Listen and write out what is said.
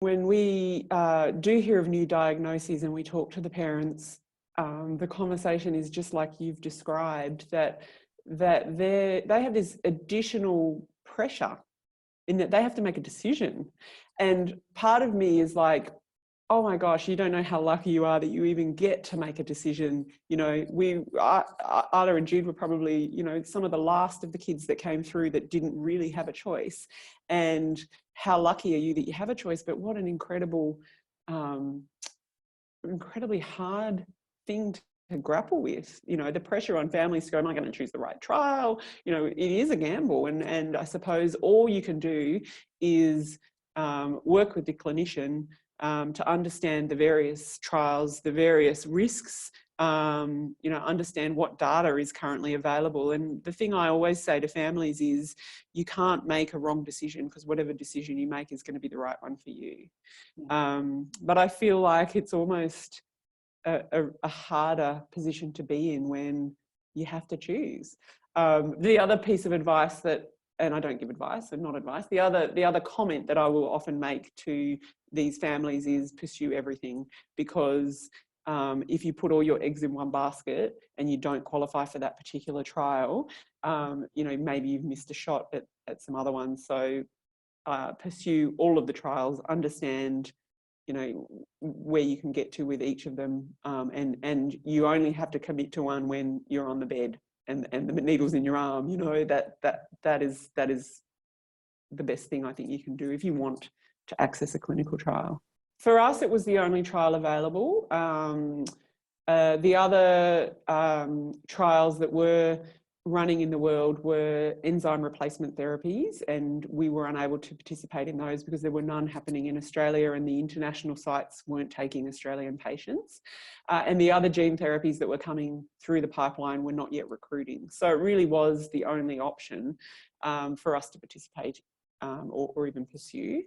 When we do hear of new diagnoses and we talk to the parents, the conversation is just like you've described, that they have this additional pressure in that they have to make a decision. And part of me is like, oh my gosh, you don't know how lucky you are that you even get to make a decision. You know, Ada and Jude were probably, you know, some of the last of the kids that came through that didn't really have a choice. And how lucky are you that you have a choice? But what an incredibly hard thing to grapple with. You know, the pressure on families to go, am I going to choose the right trial? You know, it is a gamble. And I suppose all you can do is work with the clinician to understand the various trials, the various risks, you know, understand what data is currently available. And the thing I always say to families is you can't make a wrong decision, because whatever decision you make is going to be the right one for you. But I feel like it's almost a harder position to be in when you have to choose. The other piece of advice that, and I don't give advice and not advice, the other comment that I will often make to these families is pursue everything, because if you put all your eggs in one basket and you don't qualify for that particular trial, you know, maybe you've missed a shot at some other ones. So pursue all of the trials, understand, you know, where you can get to with each of them, and you only have to commit to one when you're on the bed and the needle's in your arm. You know, that is the best thing I think you can do if you want to access a clinical trial. For us, it was the only trial available. The other trials that were running in the world were enzyme replacement therapies, and we were unable to participate in those because there were none happening in Australia, and the international sites weren't taking Australian patients. And the other gene therapies that were coming through the pipeline were not yet recruiting. So it really was the only option for us to participate or even pursue.